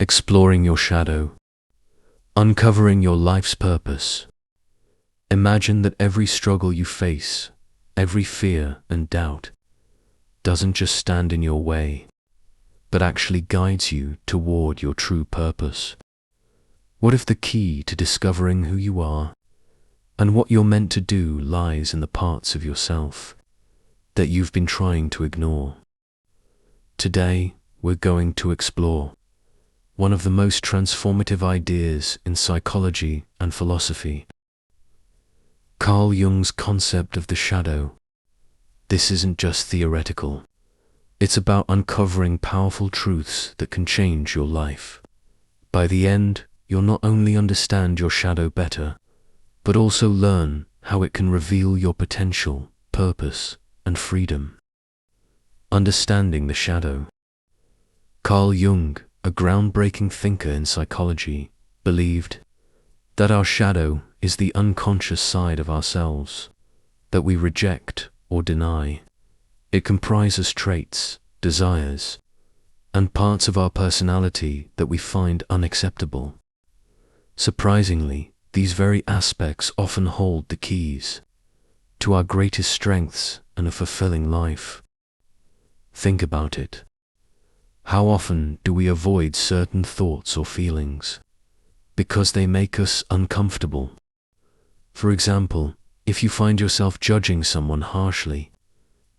Exploring your shadow, uncovering your life's purpose. Imagine that every struggle you face, every fear and doubt, doesn't just stand in your way, but actually guides you toward your true purpose. What if the key to discovering who you are and what you're meant to do lies in the parts of yourself that you've been trying to ignore? Today, we're going to explore one of the most transformative ideas in psychology and philosophy, Carl Jung's concept of the shadow. This isn't just theoretical. It's about uncovering powerful truths that can change your life. By the end, you'll not only understand your shadow better, but also learn how it can reveal your potential, purpose, and freedom. Understanding the shadow. Carl Jung, a groundbreaking thinker in psychology, believed that our shadow is the unconscious side of ourselves that we reject or deny. It comprises traits, desires, and parts of our personality that we find unacceptable. Surprisingly, these very aspects often hold the keys to our greatest strengths and a fulfilling life. Think about it. How often do we avoid certain thoughts or feelings because they make us uncomfortable? For example, if you find yourself judging someone harshly,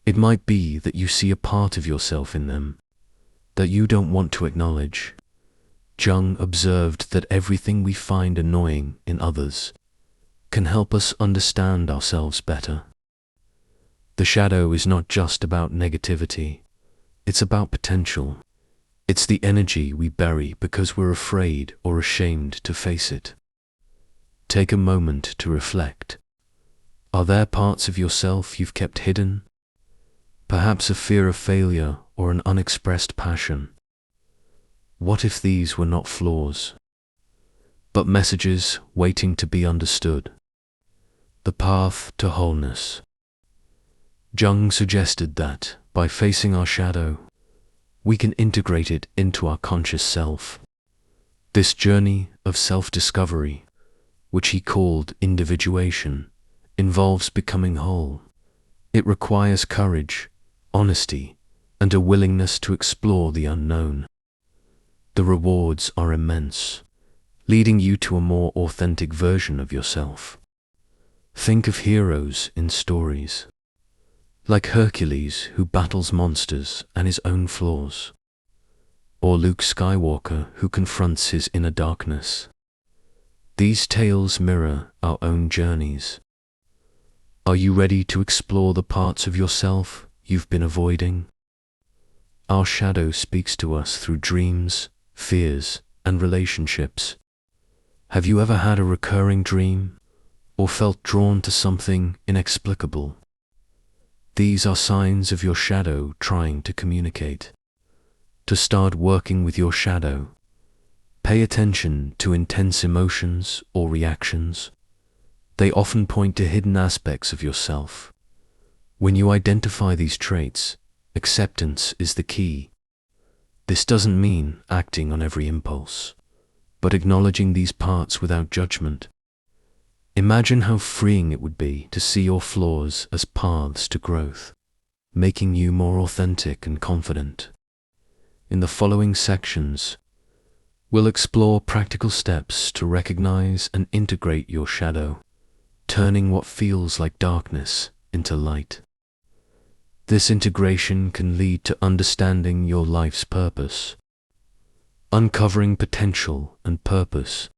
it might be that you see a part of yourself in them that you don't want to acknowledge. Jung observed that everything we find annoying in others can help us understand ourselves better. The shadow is not just about negativity, it's about potential. It's the energy we bury because we're afraid or ashamed to face it. Take a moment to reflect. Are there parts of yourself you've kept hidden? Perhaps a fear of failure or an unexpressed passion. What if these were not flaws, but messages waiting to be understood? The path to wholeness. Jung suggested that by facing our shadow, we can integrate it into our conscious self. This journey of self-discovery, which he called individuation, involves becoming whole. It requires courage, honesty, and a willingness to explore the unknown. The rewards are immense, leading you to a more authentic version of yourself. Think of heroes in stories, like Hercules, who battles monsters and his own flaws, or Luke Skywalker, who confronts his inner darkness. These tales mirror our own journeys. Are you ready to explore the parts of yourself you've been avoiding? Our shadow speaks to us through dreams, fears, and relationships. Have you ever had a recurring dream or felt drawn to something inexplicable? These are signs of your shadow trying to communicate. To start working with your shadow, pay attention to intense emotions or reactions. They often point to hidden aspects of yourself. When you identify these traits, acceptance is the key. This doesn't mean acting on every impulse, but acknowledging these parts without judgment. Imagine how freeing it would be to see your flaws as paths to growth, making you more authentic and confident. In the following sections, we'll explore practical steps to recognize and integrate your shadow, turning what feels like darkness into light. This integration can lead to understanding your life's purpose, uncovering potential and purpose.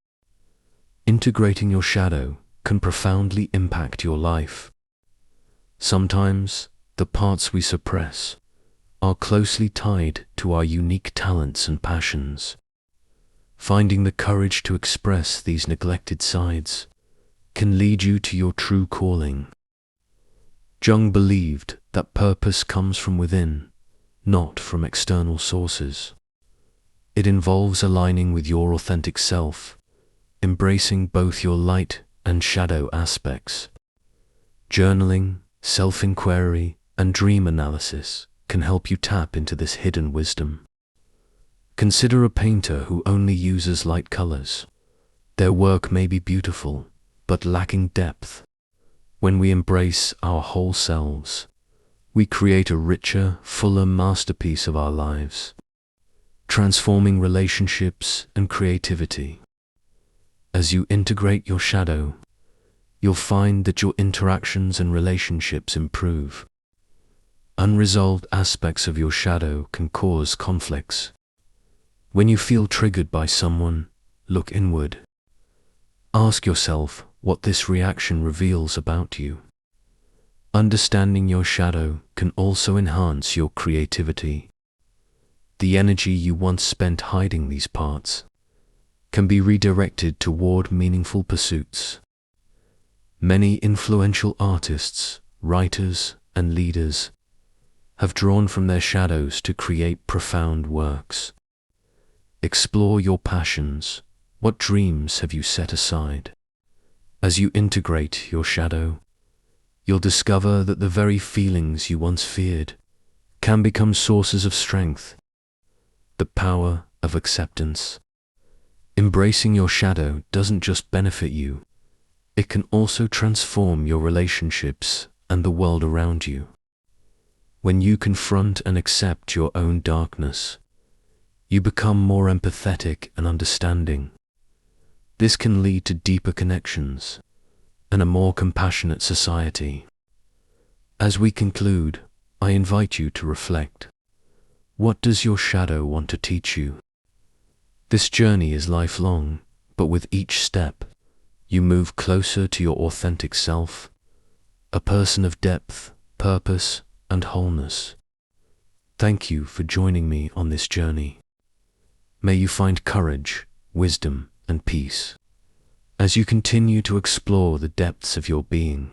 Integrating your shadow can profoundly impact your life. Sometimes, the parts we suppress are closely tied to our unique talents and passions. Finding the courage to express these neglected sides can lead you to your true calling. Jung believed that purpose comes from within, not from external sources. It involves aligning with your authentic self, embracing both your light and shadow aspects. Journaling, self-inquiry, and dream analysis can help you tap into this hidden wisdom. Consider a painter who only uses light colors. Their work may be beautiful, but lacking depth. When we embrace our whole selves, we create a richer, fuller masterpiece of our lives, transforming relationships and creativity. As you integrate your shadow, you'll find that your interactions and relationships improve. Unresolved aspects of your shadow can cause conflicts. When you feel triggered by someone, look inward. Ask yourself what this reaction reveals about you. Understanding your shadow can also enhance your creativity. The energy you once spent hiding these parts can be redirected toward meaningful pursuits. Many influential artists, writers, and leaders have drawn from their shadows to create profound works. Explore your passions. What dreams have you set aside? As you integrate your shadow, you'll discover that the very feelings you once feared can become sources of strength. The power of acceptance. Embracing your shadow doesn't just benefit you, it can also transform your relationships and the world around you. When you confront and accept your own darkness, you become more empathetic and understanding. This can lead to deeper connections and a more compassionate society. As we conclude, I invite you to reflect. What does your shadow want to teach you? This journey is lifelong, but with each step, you move closer to your authentic self, a person of depth, purpose, and wholeness. Thank you for joining me on this journey. May you find courage, wisdom, and peace as you continue to explore the depths of your being.